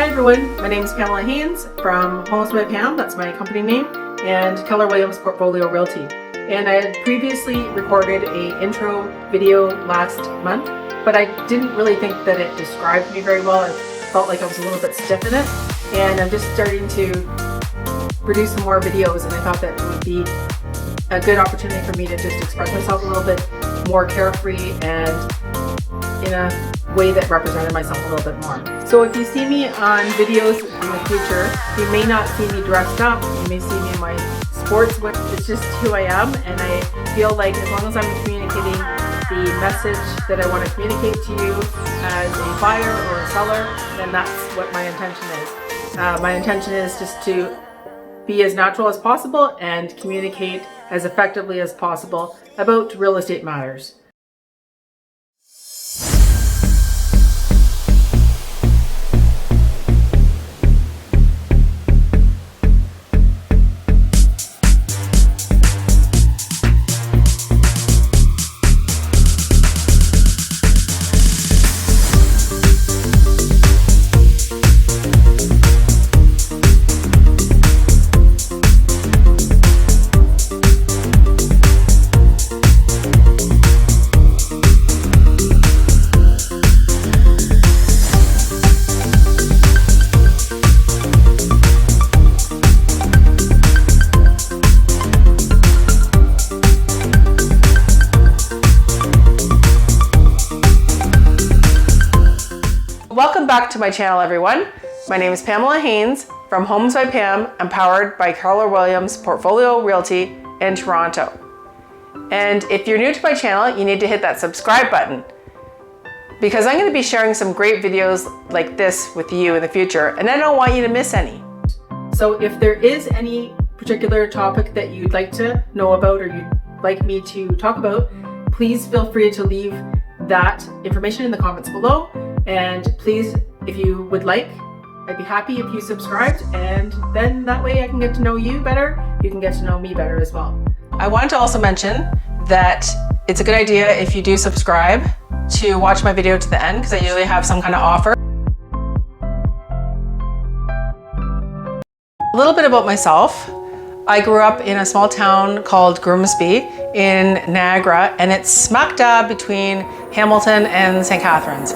Hi everyone, my name is Pamela Haines from Homes by Pam, that's my company name, and Keller Williams Portfolio Realty. And I had previously recorded an intro video last month, but I didn't really think that it described me very well. I felt like I was a little bit stiff in it, and I'm just starting to produce some more videos, and I thought that it would be a good opportunity for me to just express myself a little bit more carefree and in a way that represented myself a little bit more. So if you see me on videos in the future, you may not see me dressed up, you may see me in my sports wear. It's just who I am, and I feel like as long as I'm communicating the message that I want to communicate to you as a buyer or a seller, then that's what my intention is. My intention is just to be as natural as possible and communicate as effectively as possible about real estate matters. Welcome back to my channel, everyone. My name is Pamela Haines from Homes by Pam, empowered by Keller Williams Portfolio Realty in Toronto. And if you're new to my channel, you need to hit that subscribe button, because I'm going to be sharing some great videos like this with you in the future, and I don't want you to miss any. So if there is any particular topic that you'd like to know about or you'd like me to talk about, please feel free to leave that information in the comments below. And please, if you would like, I'd be happy if you subscribed, and then that way I can get to know you better. You can get to know me better as well. I wanted to also mention that it's a good idea if you do subscribe to watch my video to the end, because I usually have some kind of offer. A little bit about myself. I grew up in a small town called Grimsby in Niagara, and it's smack dab between Hamilton and St. Catharines.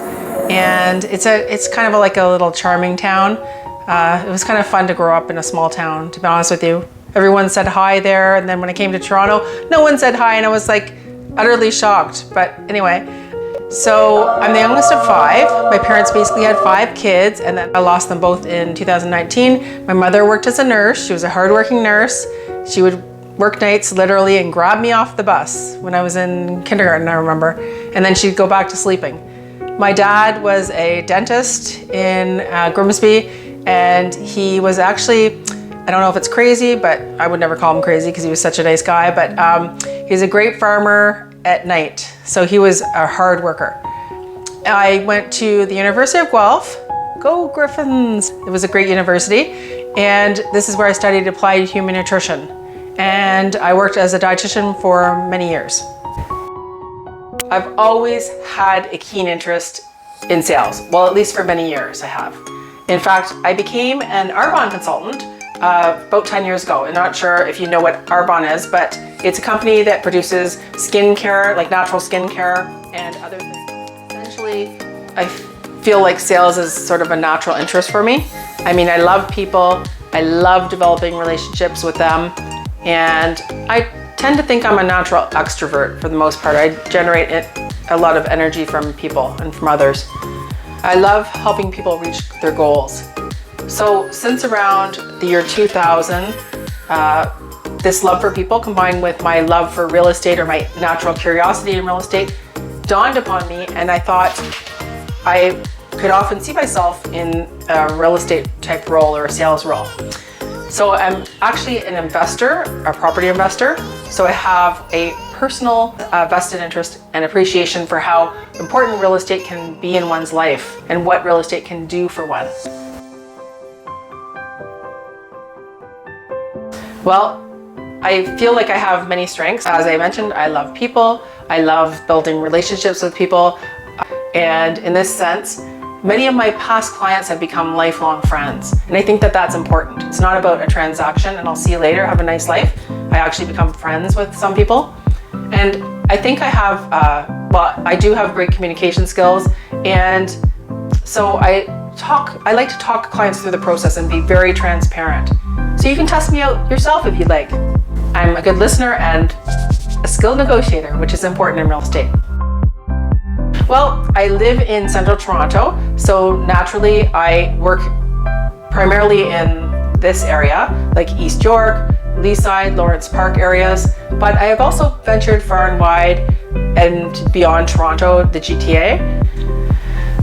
And it's kind of like a little charming town. It was kind of fun to grow up in a small town, to be honest with you. Everyone said hi there, and then when I came to Toronto, no one said hi, and I was like utterly shocked. But anyway, so I'm the youngest of 5. My parents basically had 5 kids, and then I lost them both in 2019. My mother worked as a nurse. She was a hardworking nurse. She would work nights literally and grab me off the bus when I was in kindergarten, I remember, and then she'd go back to sleeping. My dad was a dentist in Grimsby, and he was actually, I don't know if it's crazy, but I would never call him crazy because he was such a nice guy, but he's a great farmer at night. So he was a hard worker. I went to the University of Guelph. Go Griffins! It was a great university, and this is where I studied applied human nutrition. And I worked as a dietitian for many years. I've always had a keen interest in sales. Well, at least for many years I have. In fact, I became an Arbonne consultant about 10 years ago. I'm not sure if you know what Arbonne is, but it's a company that produces skincare, like natural skincare and other things. Essentially, I feel like sales is sort of a natural interest for me. I mean, I love people. I love developing relationships with them. And I tend to think I'm a natural extrovert for the most part. I generate a lot of energy from people and from others. I love helping people reach their goals. So since around the year 2000, this love for people combined with my love for real estate, or my natural curiosity in real estate, dawned upon me, and I thought I could often see myself in a real estate type role or a sales role. So I'm actually an investor, a property investor. So I have a personal vested interest and appreciation for how important real estate can be in one's life and what real estate can do for one. Well, I feel like I have many strengths. As I mentioned, I love people. I love building relationships with people. And in this sense, many of my past clients have become lifelong friends. And I think that that's important. It's not about a transaction and I'll see you later, have a nice life. I actually become friends with some people. And I think I have, I do have great communication skills. And so I like to talk clients through the process and be very transparent. So you can test me out yourself if you'd like. I'm a good listener and a skilled negotiator, which is important in real estate. Well, I live in central Toronto, so naturally I work primarily in this area, like East York, Leaside, Lawrence Park areas, but I have also ventured far and wide and beyond Toronto, the GTA.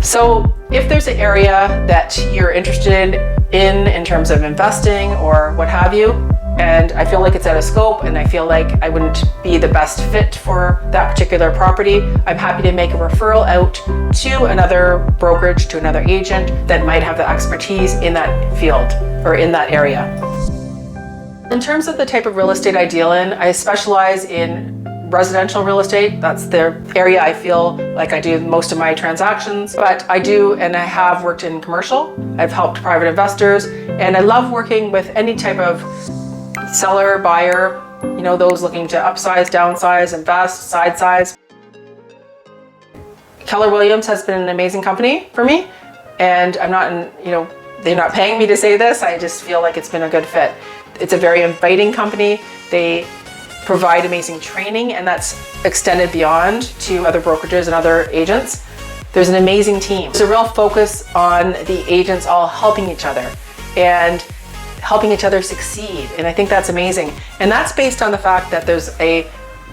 So if there's an area that you're interested in terms of investing or what have you, and I feel like it's out of scope and I feel like I wouldn't be the best fit for that particular property, I'm happy to make a referral out to another brokerage, to another agent that might have the expertise in that field or in that area. In terms of the type of real estate I deal in, I specialize in residential real estate. That's the area I feel like I do most of my transactions, but I do and I have worked in commercial. I've helped private investors, and I love working with any type of seller, buyer, those looking to upsize, downsize, invest, side size. Keller Williams has been an amazing company for me, and I'm not they're not paying me to say this. I just feel like it's been a good fit. It's a very inviting company. They provide amazing training, and that's extended beyond to other brokerages and other agents. There's an amazing team. There's a real focus on the agents all helping each other and helping each other succeed. And I think that's amazing. And that's based on the fact that there's a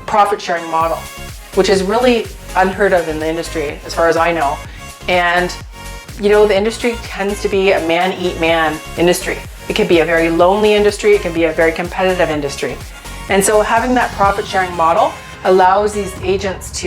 profit sharing model, which is really unheard of in the industry, as far as I know. And the industry tends to be a man eat man industry. It can be a very lonely industry. It can be a very competitive industry. And so having that profit sharing model allows these agents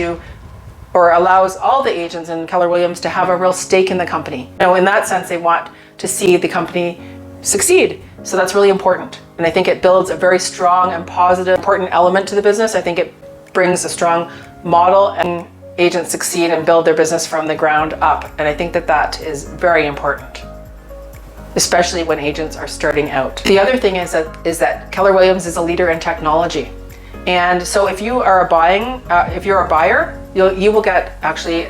allows all the agents in Keller Williams to have a real stake in the company. In that sense, they want to see the company succeed. So that's really important. And I think it builds a very strong and positive, important element to the business. I think it brings a strong model and agents succeed and build their business from the ground up. And I think that that is very important, especially when agents are starting out. The other thing is that Keller Williams is a leader in technology. And so if you are if you're a buyer, you will get actually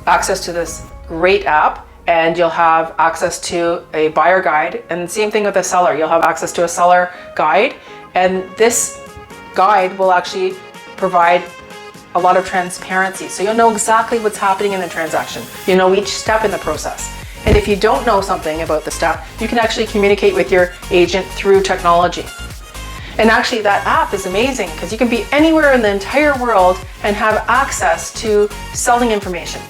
access to this great app, and you'll have access to a buyer guide. And same thing with a seller, you'll have access to a seller guide. And this guide will actually provide a lot of transparency. So you'll know exactly what's happening in the transaction. You know each step in the process. And if you don't know something about the step, you can actually communicate with your agent through technology. And actually that app is amazing because you can be anywhere in the entire world and have access to selling information.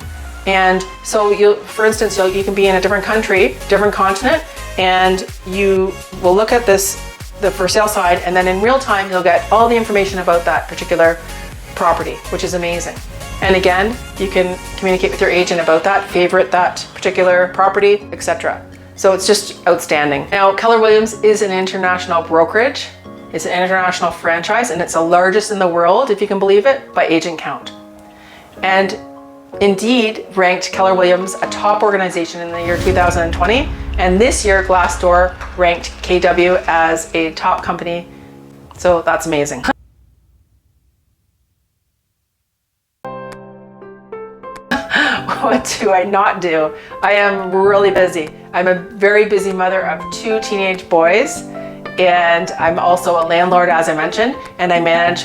And so for instance, you can be in a different country, different continent, and you will look at the for sale side, and then in real time, you'll get all the information about that particular property, which is amazing. And again, you can communicate with your agent about that, favorite that particular property, etc. So it's just outstanding. Now, Keller Williams is an international brokerage. It's an international franchise, and it's the largest in the world, if you can believe it, by agent count. And Indeed ranked Keller Williams a top organization in the year 2020. And this year, Glassdoor ranked KW as a top company. So that's amazing. What do I not do? I am really busy. I'm a very busy mother of 2 teenage boys, and I'm also a landlord, as I mentioned, and I manage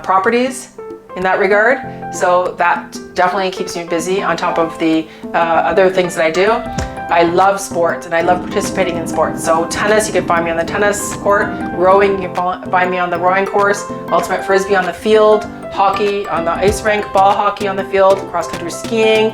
properties in that regard. So that definitely keeps me busy on top of the other things that I do. I love sports and I love participating in sports. So tennis, you can find me on the tennis court. Rowing, you can find me on the rowing course. Ultimate frisbee on the field. Hockey on the ice rink. Ball hockey on the field. Cross-country skiing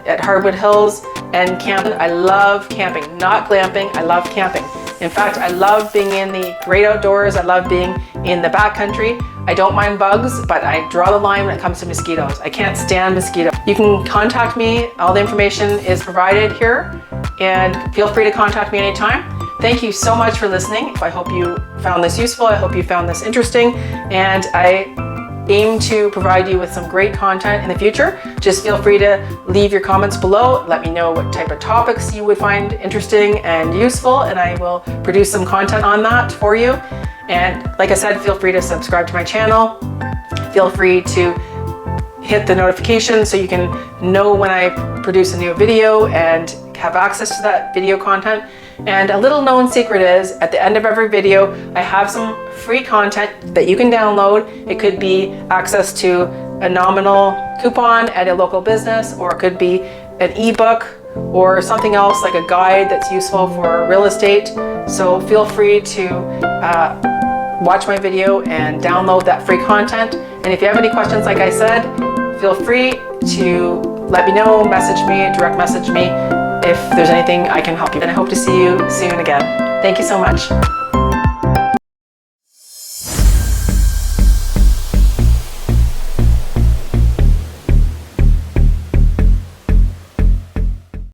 at Hardwood Hills. And camping. I love camping, not glamping. I love camping. In fact, I love being in the great outdoors. I love being in the backcountry. I don't mind bugs, but I draw the line when it comes to mosquitoes. I can't stand mosquitoes. You can contact me. All the information is provided here, and feel free to contact me anytime. Thank you so much for listening. I hope you found this useful. I hope you found this interesting, and I aim to provide you with some great content in the future. Just feel free to leave your comments below. Let me know what type of topics you would find interesting and useful, and I will produce some content on that for you. And like I said, feel free to subscribe to my channel. Feel free to hit the notification so you can know when I produce a new video and have access to that video content. And a little known secret is, at the end of every video, I have some free content that you can download. It could be access to a nominal coupon at a local business, or it could be an ebook or something else like a guide that's useful for real estate. So feel free to watch my video and download that free content. And if you have any questions, like I said, feel free to let me know, message me, direct message me if there's anything I can help you. And I hope to see you soon again. Thank you so much.